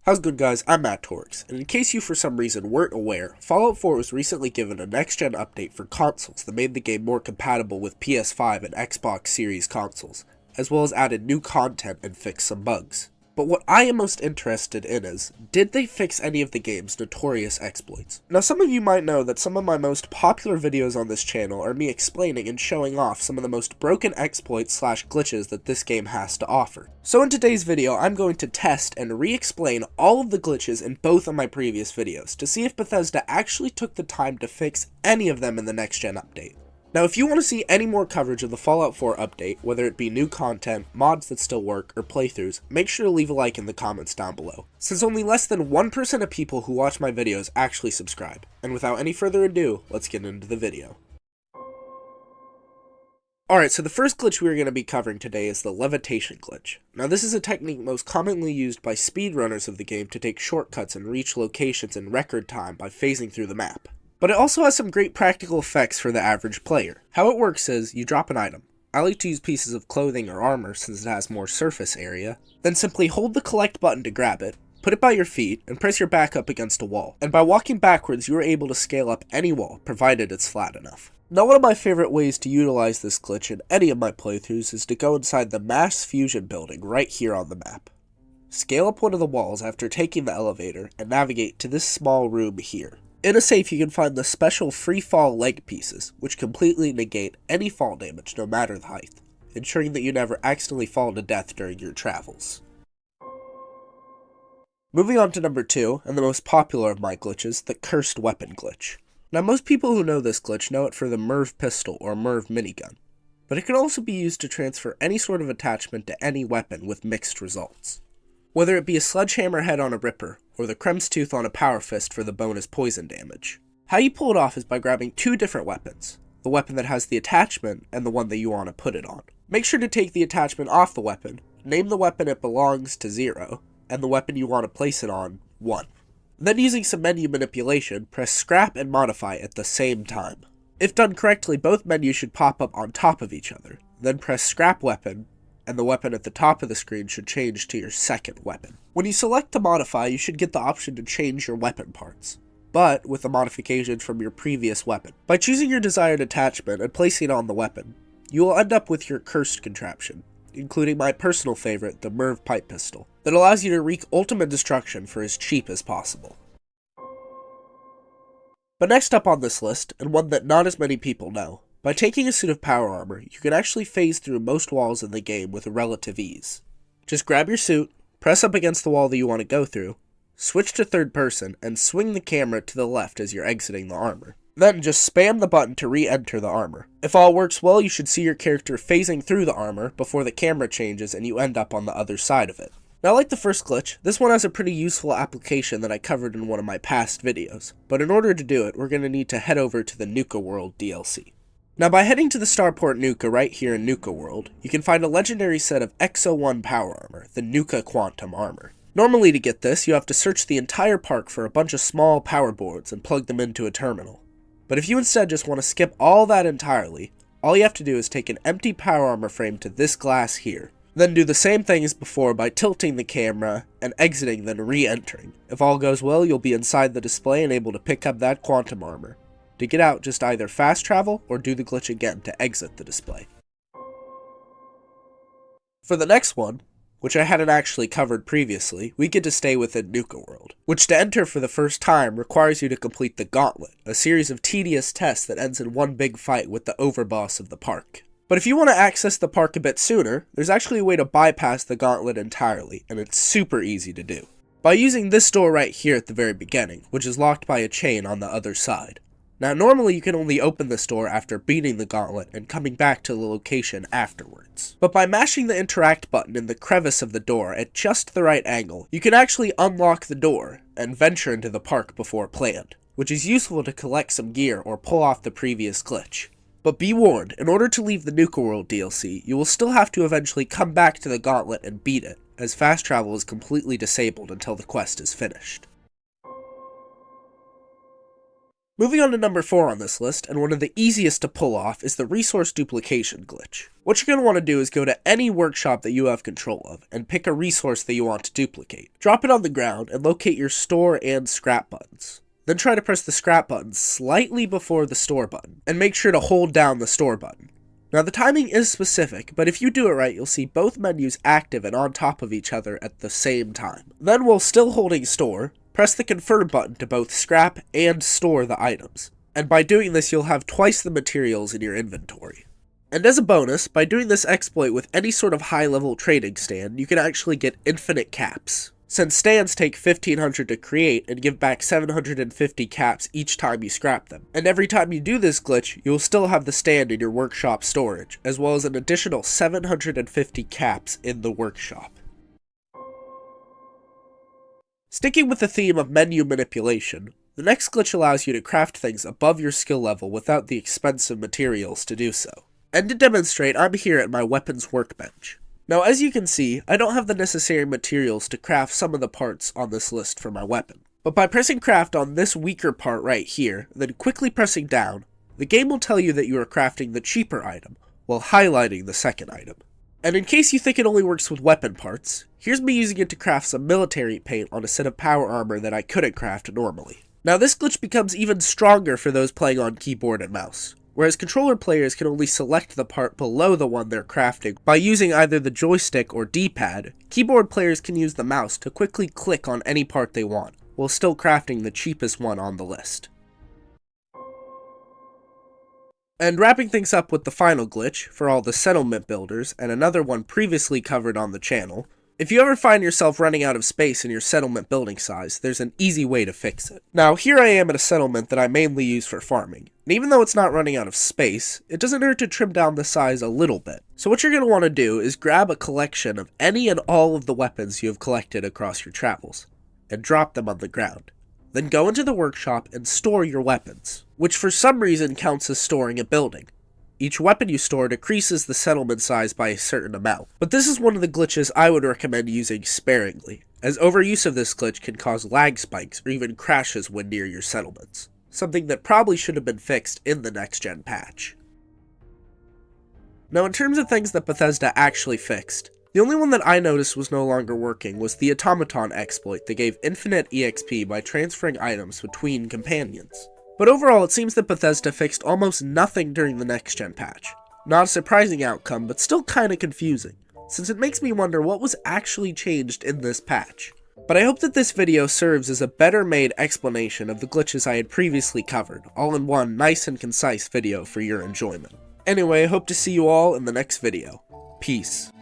How's good guys, I'm Matt Torx, and in case you for some reason weren't aware, Fallout 4 was recently given a next-gen update for consoles that made the game more compatible with PS5 and Xbox Series consoles, as well as added new content and fixed some bugs. But what I am most interested in is, did they fix any of the game's notorious exploits? Now some of you might know that some of my most popular videos on this channel are me explaining and showing off some of the most broken exploits / glitches that this game has to offer. So in today's video, I'm going to test and re-explain all of the glitches in both of my previous videos to see if Bethesda actually took the time to fix any of them in the next-gen update. Now, if you want to see any more coverage of the Fallout 4 update, whether it be new content, mods that still work, or playthroughs, make sure to leave a like in the comments down below, since only less than 1% of people who watch my videos actually subscribe. And without any further ado, let's get into the video. Alright, so the first glitch we're going to be covering today is the Levitation glitch. Now this is a technique most commonly used by speedrunners of the game to take shortcuts and reach locations in record time by phasing through the map. But it also has some great practical effects for the average player. How it works is, you drop an item. I like to use pieces of clothing or armor since it has more surface area. Then simply hold the collect button to grab it, put it by your feet, and press your back up against a wall. And by walking backwards, you are able to scale up any wall, provided it's flat enough. Now one of my favorite ways to utilize this glitch in any of my playthroughs is to go inside the mass fusion building right here on the map. Scale up one of the walls after taking the elevator, and navigate to this small room here. In a safe, you can find the special free fall leg pieces, which completely negate any fall damage no matter the height, ensuring that you never accidentally fall to death during your travels. Moving on to number 2, and the most popular of my glitches, the cursed weapon glitch. Now most people who know this glitch know it for the MIRV pistol or MIRV minigun, but it can also be used to transfer any sort of attachment to any weapon with mixed results. Whether it be a sledgehammer head on a ripper, or the Krem's tooth on a power fist for the bonus poison damage. How you pull it off is by grabbing two different weapons, the weapon that has the attachment and the one that you want to put it on. Make sure to take the attachment off the weapon, name the weapon it belongs to 0, and the weapon you want to place it on 1. Then using some menu manipulation, press scrap and modify at the same time. If done correctly, both menus should pop up on top of each other, then press scrap weapon, and the weapon at the top of the screen should change to your second weapon. When you select to modify, you should get the option to change your weapon parts, but with the modifications from your previous weapon. By choosing your desired attachment and placing it on the weapon, you will end up with your cursed contraption, including my personal favorite, the MIRV pipe pistol, that allows you to wreak ultimate destruction for as cheap as possible. But next up on this list, and one that not as many people know, by taking a suit of power armor, you can actually phase through most walls in the game with relative ease. Just grab your suit, press up against the wall that you want to go through, switch to third person, and swing the camera to the left as you're exiting the armor. Then just spam the button to re-enter the armor. If all works well, you should see your character phasing through the armor before the camera changes and you end up on the other side of it. Now like the first glitch, this one has a pretty useful application that I covered in one of my past videos, but in order to do it, we're going to need to head over to the Nuka World DLC. Now by heading to the starport Nuka right here in Nuka World, you can find a legendary set of XO1 power armor, the Nuka Quantum Armor. Normally to get this, you have to search the entire park for a bunch of small power boards and plug them into a terminal. But if you instead just want to skip all that entirely, all you have to do is take an empty power armor frame to this glass here. Then do the same thing as before by tilting the camera and exiting then re-entering. If all goes well, you'll be inside the display and able to pick up that quantum armor. To get out, just either fast travel or do the glitch again to exit the display. For the next one, which I hadn't actually covered previously, we get to stay within Nuka World, which to enter for the first time requires you to complete the Gauntlet, a series of tedious tests that ends in one big fight with the overboss of the park. But if you want to access the park a bit sooner, there's actually a way to bypass the Gauntlet entirely, and it's super easy to do. By using this door right here at the very beginning, which is locked by a chain on the other side. Now normally you can only open this door after beating the gauntlet and coming back to the location afterwards. But by mashing the interact button in the crevice of the door at just the right angle, you can actually unlock the door and venture into the park before planned, which is useful to collect some gear or pull off the previous glitch. But be warned, in order to leave the Nuka World DLC, you will still have to eventually come back to the gauntlet and beat it, as fast travel is completely disabled until the quest is finished. Moving on to number 4 on this list, and one of the easiest to pull off, is the resource duplication glitch. What you're going to want to do is go to any workshop that you have control of, and pick a resource that you want to duplicate. Drop it on the ground, and locate your store and scrap buttons. Then try to press the scrap button slightly before the store button, and make sure to hold down the store button. Now the timing is specific, but if you do it right, you'll see both menus active and on top of each other at the same time. Then while still holding store, press the confirm button to both scrap and store the items. And by doing this, you'll have twice the materials in your inventory. And as a bonus, by doing this exploit with any sort of high-level trading stand, you can actually get infinite caps. Since stands take 1500 to create and give back 750 caps each time you scrap them. And every time you do this glitch, you'll still have the stand in your workshop storage, as well as an additional 750 caps in the workshop. Sticking with the theme of menu manipulation, the next glitch allows you to craft things above your skill level without the expensive materials to do so. And to demonstrate, I'm here at my weapons workbench. Now as you can see, I don't have the necessary materials to craft some of the parts on this list for my weapon. But by pressing craft on this weaker part right here, then quickly pressing down, the game will tell you that you are crafting the cheaper item, while highlighting the second item. And in case you think it only works with weapon parts, here's me using it to craft some military paint on a set of power armor that I couldn't craft normally. Now this glitch becomes even stronger for those playing on keyboard and mouse, whereas controller players can only select the part below the one they're crafting by using either the joystick or D-pad. Keyboard players can use the mouse to quickly click on any part they want, while still crafting the cheapest one on the list. And wrapping things up with the final glitch, for all the settlement builders, and another one previously covered on the channel, if you ever find yourself running out of space in your settlement building size, there's an easy way to fix it. Now here I am at a settlement that I mainly use for farming, and even though it's not running out of space, it doesn't hurt to trim down the size a little bit. So what you're going to want to do is grab a collection of any and all of the weapons you have collected across your travels, and drop them on the ground. Then go into the workshop and store your weapons, which for some reason counts as storing a building. Each weapon you store decreases the settlement size by a certain amount, but this is one of the glitches I would recommend using sparingly, as overuse of this glitch can cause lag spikes or even crashes when near your settlements, something that probably should have been fixed in the next-gen patch. Now in terms of things that Bethesda actually fixed, the only one that I noticed was no longer working was the automaton exploit that gave infinite EXP by transferring items between companions. But overall, it seems that Bethesda fixed almost nothing during the next-gen patch. Not a surprising outcome, but still kinda confusing, since it makes me wonder what was actually changed in this patch. But I hope that this video serves as a better-made explanation of the glitches I had previously covered, all in one nice and concise video for your enjoyment. Anyway, I hope to see you all in the next video. Peace.